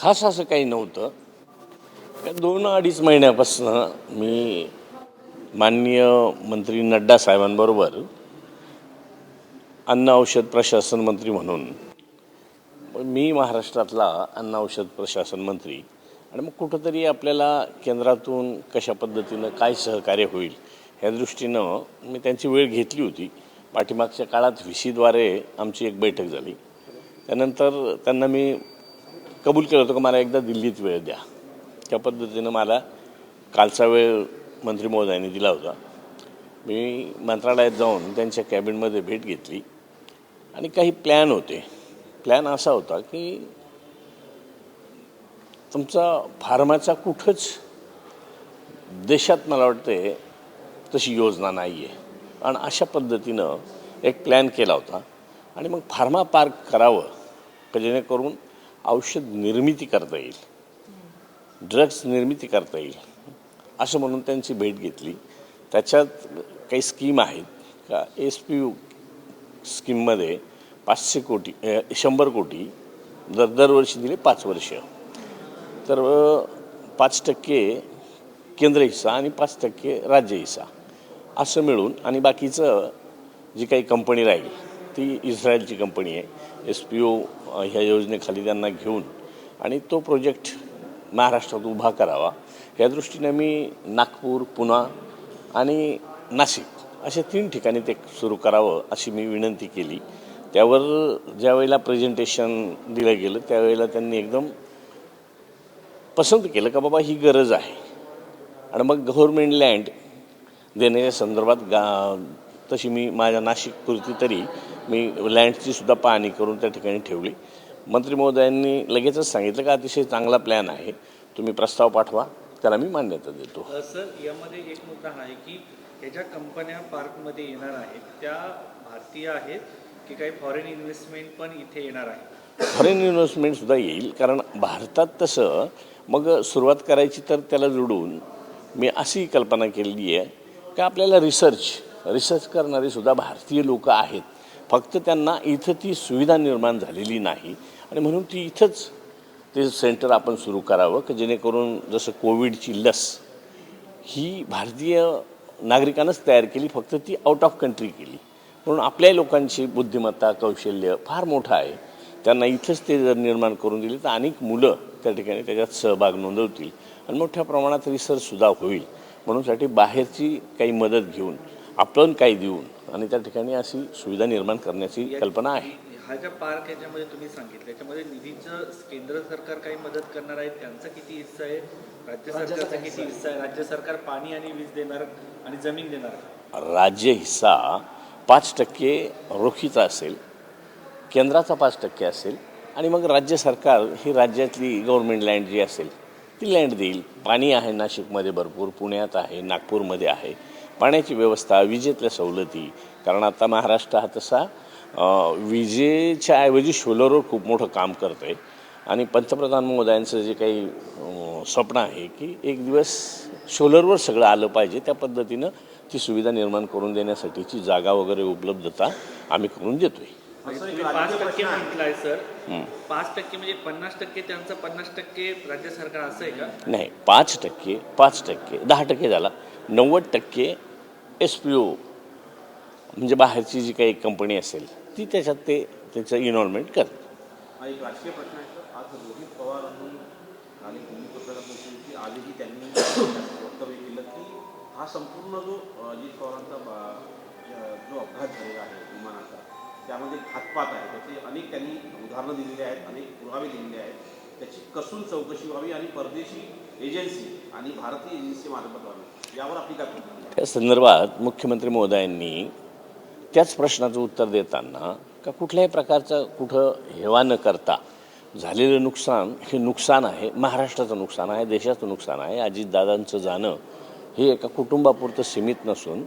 खास असं काही नव्हतं. या 2-2.5 महिन्यापासून मी माननीय मंत्री नड्डा साहेबांबरोबर अन्न औषध प्रशासन मंत्री म्हणून मी महाराष्ट्रातला अन्न औषध प्रशासन मंत्री आणि मग कुठंतरी आपल्याला केंद्रातून कशा पद्धतीनं काय सहकार्य होईल ह्या दृष्टीनं मी त्यांची वेळ घेतली होती. पाठीमागच्या काळात व्हीसीद्वारे आमची एक बैठक झाली. त्यानंतर त्यांना मी कबूल केलं होतं की मला एकदा दिल्लीत वेळ द्या. त्या पद्धतीनं मला कालचा वेळ मंत्री महोदयांनी दिला होता. मी मंत्रालयात जाऊन त्यांच्या कॅबिनमध्ये भेट घेतली आणि काही प्लॅन होते. प्लॅन असा होता की तुमचा फार्माचा कुठंच देशात मला वाटते तशी योजना नाही आहे आणि अशा पद्धतीनं एक प्लॅन केला होता आणि मग फार्मा पार्क करावं की जेणेकरून औषध निर्मिती करता येईल, ड्रग्स निर्मिती करता येईल असं म्हणून त्यांची भेट घेतली. त्याच्यात काही स्कीम आहेत का SPU स्कीममध्ये 100 कोटी दरवर्षी दिले 5 वर्ष, तर 5% केंद्र हिस्सा आणि 5% राज्य हिस्सा असं मिळून आणि बाकीचं जी काही कंपनी राहील ती इस्रायलची कंपनी आहे. SPO ह्या योजनेखाली त्यांना घेऊन आणि तो प्रोजेक्ट महाराष्ट्रात उभा करावा या दृष्टीने मी नागपूर, पुणे आणि नाशिक अशा 3 ठिकाणी ते सुरू करावं अशी मी विनंती केली. त्यावर ज्यावेळेला प्रेझेंटेशन दिलं गेलं त्यावेळेला त्यांनी एकदम पसंत केलं का बाबा ही गरज आहे आणि मग गव्हर्नमेंट लँड देण्याच्या संदर्भात तशी मी माझ्या नाशिकपुरती तरी मी लँडची सुद्धा पाहणी करून त्या ठिकाणी ठेवली. मंत्री महोदयांनी लगेचच सांगितलं का अतिशय चांगला प्लॅन आहे, तुम्ही प्रस्ताव पाठवा, त्याला मी मान्यता देतो. सर, यामध्ये एक मुद्दा आहे की या ज्या कंपन्या पार्कमध्ये येणार आहेत त्या भारतीय आहेत की काही फॉरेन इन्व्हेस्टमेंट पण इथे येणार आहे? फॉरेन इन्व्हेस्टमेंटसुद्धा येईल, कारण भारतात तसं मग सुरुवात करायची तर त्याला जोडून मी अशी कल्पना केलेली आहे की आपल्याला रिसर्च करणारे सुद्धा भारतीय लोक आहेत, फक्त त्यांना इथं ती सुविधा निर्माण झालेली नाही आणि म्हणून ती इथंच ते सेंटर आपण सुरू करावं की जेणेकरून जसं कोविडची लस ही भारतीय नागरिकांनाच तयार केली, फक्त ती आउट ऑफ कंट्री केली. म्हणून आपल्या लोकांची बुद्धिमत्ता कौशल्य फार मोठं आहे, त्यांना इथंच ते जर निर्माण करून दिली तर अनेक मुलं त्या ठिकाणी त्याच्यात सहभाग नोंदवतील आणि मोठ्या प्रमाणात रिसर्चसुद्धा होईल. म्हणूनसाठी बाहेरची काही मदत घेऊन आपण काही देऊन आणि त्या ठिकाणी अशी सुविधा निर्माण करण्याची कल्पना आहे. हा ज्या पार्क याच्यामध्ये तुम्ही सांगितलं याच्यामध्ये निधीचं केंद्र सरकार काही मदत करणार आहे, त्यांचा किती हिस्सा आहे, राज्य सरकारचा किती हिस्सा आहे? राज्य सरकार पाणी आणि वीज देणार आणि जमीन देणार आहे. राज्य हिस्सा 5% रोखीचा असेल, केंद्राचा 5% असेल आणि मग राज्य सरकार ही राज्यातली गव्हर्नमेंट लँड जी असेल ती लँड देईल. पाणी आहे नाशिकमध्ये भरपूर, पुण्यात आहे, नागपूरमध्ये आहे, पाण्याची व्यवस्था, विजेतल्या सवलती, कारण आता महाराष्ट्र हा तसा विजेच्या ऐवजी सोलरवर खूप मोठं काम करतं आहे आणि पंतप्रधान महोदयांचं जे काही स्वप्न आहे की एक दिवस सोलरवर सगळं आलं पाहिजे, त्या पद्धतीनं ती सुविधा निर्माण करून देण्यासाठीची जागा वगैरे उपलब्धता आम्ही करून देतोय. 5% म्हटलंय सर, 5% म्हणजे 50% त्यांचं, 50% राज्य सरकार असं आहे का? नाही, 5%, 10% झाला, 90% SPO म्हणजे बाहेरची जी काही कंपनी असेल ती त्याच्यात ते त्याचं इन्व्हॉल्वमेंट करते. एक राजकीय प्रश्न आहे सर, आज रोहित पवार आणि दिल्ली पत्रकार परिषदेची आजही त्यांनी वक्तव्य केलं की हा संपूर्ण जो अजित पवारांचा जो अपघात झालेला आहे विमानाचा त्यामध्ये घातपात आहे, त्याचे अनेक त्यांनी उदाहरणं दिलेली आहेत, अनेक पुरावे दिलेले आहेत, त्याची कसून चौकशी व्हावी आणि परदेशी एजन्सी आणि भारतीय एजन्सी मार्फत व्हावी, यावर आपली काय प्रतिक्रिया? त्या संदर्भात मुख्यमंत्री महोदयांनी त्याच प्रश्नाचं उत्तर देताना का कुठल्याही प्रकारचं कुठं हेवा न करता झालेलं नुकसान हे नुकसान आहे, महाराष्ट्राचं नुकसान आहे, देशाचं नुकसान आहे. अजितदादांचं जाणं हे एका कुटुंबापुरतं सीमित नसून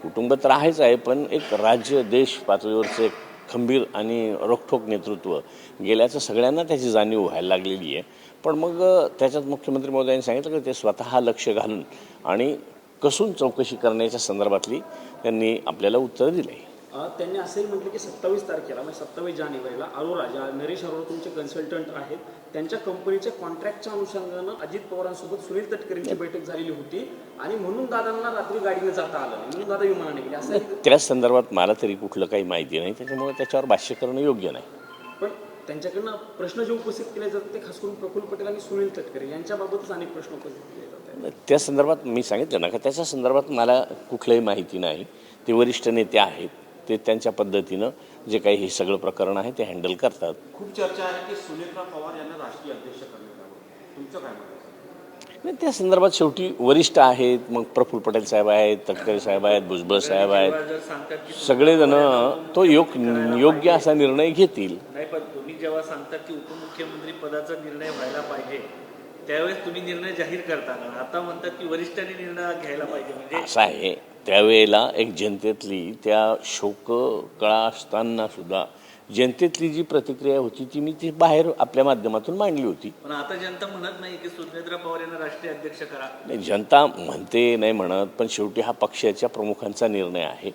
कुटुंब तर आहेच आहे, पण एक राज्य देश पातळीवरचं एक खंबीर आणि रोखठोक नेतृत्व गेल्याचं सगळ्यांना त्याची जाणीव व्हायला लागलेली आहे. पण मग त्याच्यात मुख्यमंत्री महोदयांनी सांगितलं की ते स्वतः लक्ष घालून आणि कसून चौकशी करण्याच्या संदर्भातली त्यांनी आपल्याला उत्तर दिले. त्यांनी असंही म्हटलं की 27 तारखेला म्हणजे 27 जानेवारीला अरोरा, ज्या नरेश अरोरा तुमचे कन्सल्टंट आहेत, त्यांच्या कंपनीच्या कॉन्ट्रॅक्टच्या अनुषंगानं अजित पवारांसोबत सुनील तटकरेंची बैठक झालेली होती आणि म्हणून दादांना रात्री गाडीने जाता आलं नाही, म्हणून दादा विमानाने गेले असं. त्या संदर्भात मला तरी कुठलं काही माहिती नाही, त्याच्यामुळे त्याच्यावर भाष्य करणं योग्य नाही. पण त्यांच्याकडनं प्रश्न जे उपस्थित केले जातात ते खास करून प्रफुल्ल पटेल आणि सुनील तटकरे यांच्याबाबतच अनेक प्रश्न उपस्थित केले जातात. त्या संदर्भात मी सांगितलं ना का त्याच्या संदर्भात मला कुठलंही माहिती नाही. ते वरिष्ठ नेते आहेत, ते त्यांच्या पद्धतीनं जे काही हे सगळं प्रकरण आहे ते हँडल करतात. खूप चर्चा आहे की सुनेत्रा पवार यांना राष्ट्रीय अध्यक्ष करण्यात यावं, तुमचं काय मत आहे? नाही, त्या संदर्भात शेवटी वरिष्ठ आहेत, मग प्रफुल्ल पटेल साहेब आहेत, तटकरे साहेब आहेत, भुजबळ साहेब आहेत, जर सांगतात की सगळेजण तो योग्य असा निर्णय घेतील. नाही, पण तुम्ही जेव्हा सांगतात की उपमुख्यमंत्री पदाचा निर्णय व्हायला पाहिजे त्यावेळेस तुम्ही निर्णय जाहीर करताना आता म्हणतात की वरिष्ठांनी निर्णय घ्यायला पाहिजे, म्हणजे असं आहे, त्यावेळेला एक जनतेतली त्या शोककळा असताना सुद्धा जनतेतली जी प्रतिक्रिया होती ती मी ती बाहेर आपल्या माध्यमातून मांडली होती. पण आता जनता म्हणत नाही की सुनेत्रा पवार यांना राष्ट्रीय अध्यक्ष करा. नाही, जनता म्हणते नाही म्हणत, पण शेवटी हा पक्षाच्या प्रमुखांचा निर्णय आहे,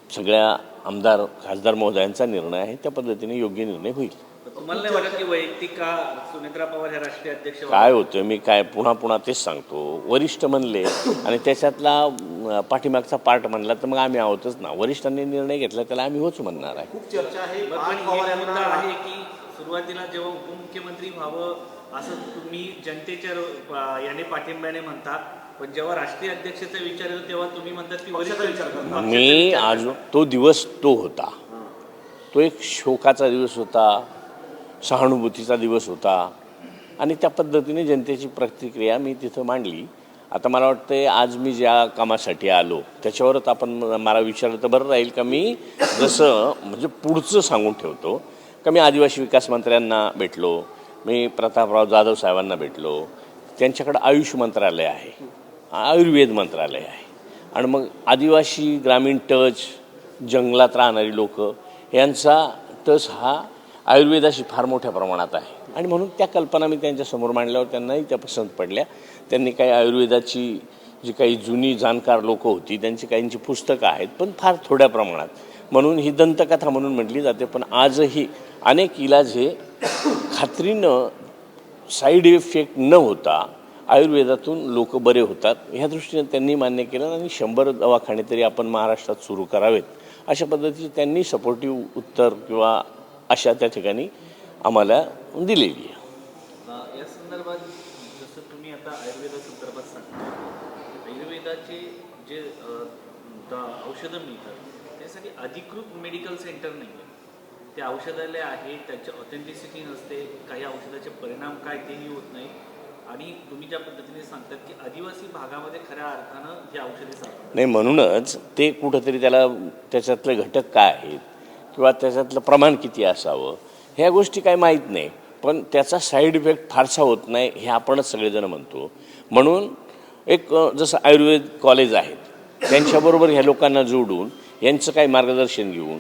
सगळ्या आमदार खासदार महोदयांचा निर्णय आहे, त्या पद्धतीने योग्य निर्णय होईल. तुम्हाला नाही वाटत की वैयक्तिक का सुनेत्रा पवार ह्या राष्ट्रीय अध्यक्ष काय होतं, मी काय पुन्हा तेच सांगतो, वरिष्ठ म्हणले आणि त्याच्यातला पाठीमागचा पार्ट म्हणला तर मग आम्ही आहोतच ना. वरिष्ठांनी निर्णय घेतला त्याला आम्ही होच म्हणणार आहे. खूप चर्चा आहे पण आज एक पवार मुद्दा यांना आहे की सुरुवातीला जेव्हा उपमुख्यमंत्री व्हावं असं तुम्ही जनतेच्या याने पाठिंब्याने म्हणता, पण जेव्हा राष्ट्रीय अध्यक्षाचा विचार येतो तेव्हा तुम्ही म्हणतात की पक्षाचा विचार करता. मी आज तो दिवस तो होता, तो एक शोकाचा दिवस होता, सहानुभूतीचा दिवस होता आणि त्या पद्धतीने जनतेची प्रतिक्रिया मी तिथं मांडली. आता मला वाटतं आज मी ज्या कामासाठी आलो त्याच्यावरच आपण मला विचारलं तर बरं राहील का. मी जसं म्हणजे पुढचं सांगून ठेवतो का, मी आदिवासी विकास मंत्र्यांना भेटलो, मी प्रतापराव जाधव साहेबांना भेटलो, त्यांच्याकडं आयुष मंत्रालय आहे, आयुर्वेद मंत्रालय आहे, आणि मग आदिवासी ग्रामीण टच, जंगलात राहणारी लोक यांचा टच हा आयुर्वेदाशी फार मोठ्या प्रमाणात आहे. आणि म्हणून त्या कल्पना मी त्यांच्यासमोर मांडल्यावर त्यांनाही त्या पसंत पडल्या. त्यांनी काही आयुर्वेदाची जी काही जुनी जाणकार लोक होती त्यांची काहींची पुस्तकं आहेत, पण फार थोड्या प्रमाणात, म्हणून ही दंतकथा म्हणून म्हटली जाते. पण आजही अनेक इलाज हे खात्रीनं साईड इफेक्ट न होता आयुर्वेदातून लोक बरे होतात, ह्या दृष्टीने त्यांनी मान्य केलं आणि 100 दवाखाने तरी आपण महाराष्ट्रात सुरू करावेत अशा पद्धतीची त्यांनी सपोर्टिव्ह उत्तर किंवा अशा त्या ठिकाणी आम्हाला दिलेली आहे. या संदर्भात जसं तुम्ही आता आयुर्वेदासंदर्भात सांगता, आयुर्वेदाचे जे औषधं मिळतात त्यासाठी अधिकृत मेडिकल सेंटर नाही आहे, ते औषधालय आहे, त्याची ऑथेंटिसिटी नसते, काही औषधाचे परिणाम काय तेही होत नाही, आणि तुम्ही ज्या पद्धतीने सांगतात की आदिवासी भागामध्ये खऱ्या अर्थानं ही औषधे सापडतात नाही, म्हणूनच ते कुठंतरी त्याच्यातले घटक काय आहेत किंवा त्याच्यातलं प्रमाण किती असावं ह्या गोष्टी काही माहीत नाही, पण त्याचा साईड इफेक्ट फारसा होत नाही हे आपणच सगळेजण म्हणतो. म्हणून एक जसं आयुर्वेद कॉलेज आहेत त्यांच्याबरोबर ह्या लोकांना जोडून यांचं काही मार्गदर्शन घेऊन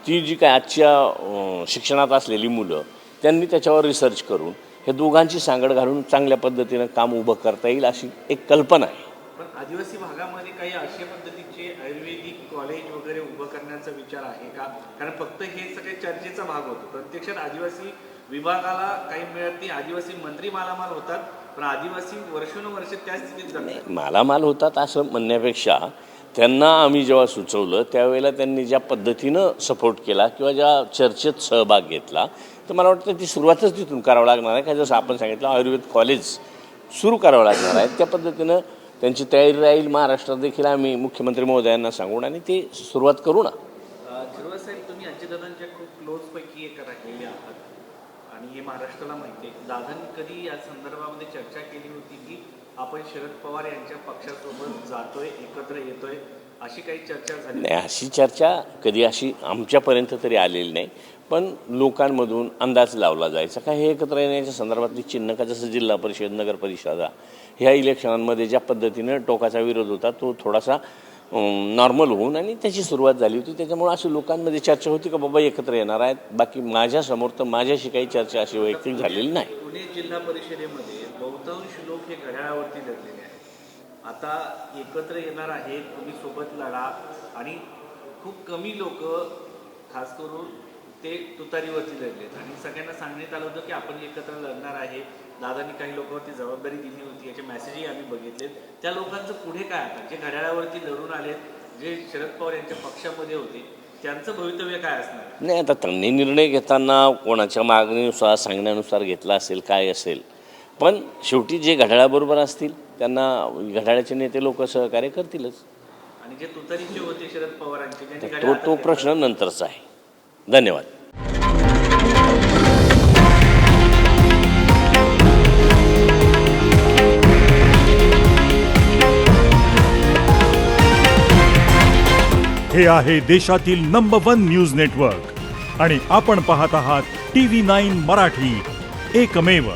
ती जी काय आजच्या शिक्षणात असलेली मुलं त्यांनी त्याच्यावर रिसर्च करून हे दोघांची सांगड घालून चांगल्या पद्धतीनं काम उभं करता येईल अशी एक कल्पना आहे. पण आदिवासी भागामध्ये काही अशा पद्धतीचे आयुर्वेदिक कॉलेज वगैरे उभं करण्याचा विचार आहे का? कारण फक्त हे सगळे चर्चेचा भाग होतो, प्रत्यक्षात आदिवासी विभागाला काही मिळत नाही, आदिवासी मंत्री मालामाल होतात, पण आदिवासी वर्षानुवर्षे त्या स्थितीत जातात. मालामाल होतात असं म्हणण्यापेक्षा त्यांना आम्ही जेव्हा सुचवलं त्यावेळेला त्यांनी ज्या पद्धतीनं सपोर्ट केला किंवा ज्या चर्चेत सहभाग घेतला, तर मला वाटतं ती सुरुवातच तिथून करावं लागणार आहे. काय जसं आपण सांगितलं आयुर्वेद कॉलेज सुरू करावं लागणार आहे, त्या पद्धतीनं त्यांची तयारी राहील. महाराष्ट्रात देखील आम्ही मुख्यमंत्री महोदयांना सांगून आणि ते सुरुवात करू ना. झिरवाळ साहेब, तुम्ही अजितदादांच्या खूप क्लोजपैकी एक राहिलेले आहात आणि हे महाराष्ट्राला माहिती आहे. दादांनी कधी या संदर्भामध्ये चर्चा केली होती की आपण शरद पवार यांच्या पक्षासोबत जातोय, एकत्र येतोय, अशी काही चर्चा झाली? नाही, अशी चर्चा कधी अशी आमच्यापर्यंत तरी आलेली नाही, पण लोकांमधून अंदाज लावला जायचा का हे एकत्र येण्याच्या संदर्भातली चिन्ह का, जसं जिल्हा परिषद नगर परिषदा ह्या इलेक्शनांमध्ये ज्या पद्धतीनं टोकाचा विरोध होता तो थोडासा नॉर्मल होऊन आणि त्याची सुरुवात झाली होती. त्याच्यामुळे अशी लोकांमध्ये चर्चा होती का बाबा एकत्र येणार आहेत. बाकी माझ्यासमोर तर माझ्याशी काही चर्चा अशी वैयक्तिक झालेली नाही. पुणे जिल्हा परिषदेमध्ये बहुतांश लोक हे घड्याळावरती लढलेले आहेत. आता एकत्र येणार आहेत, तुम्ही सोबत लढा आणि खूप कमी लोक खास करून ते तुतारीवरती लढलेत आणि सगळ्यांना सांगण्यात आलं होतं की आपण एकत्र लढणार आहे. दादांनी काही लोकांवरती जबाबदारी दिली होती, याचे मेसेजही आम्ही बघितलेत. त्या लोकांचं पुढे काय आता, जे घड्याळावरती लढून आलेत, जे शरद पवार यांच्या पक्षामध्ये होते, त्यांचं भवितव्य काय असणार? नाही, आता त्यांनी निर्णय घेताना कोणाच्या मागणीनुसार सांगण्यानुसार घेतला असेल, काय असेल, पण शेवटी जे घड्याळाबरोबर असतील त्यांना घड्याळाचे नेते लोक सहकार्य करतीलच. आणि जे तुतारीचे होते शरद पवारांचे, ज्यांनी तो घड्याळ तो हातात प्रश्न नंतरचा आहे. धन्यवाद. हे आहे देशातील नंबर 1 न्यूज नेटवर्क आणि आपण पाहत आहात TV9 मराठी, एकमेव.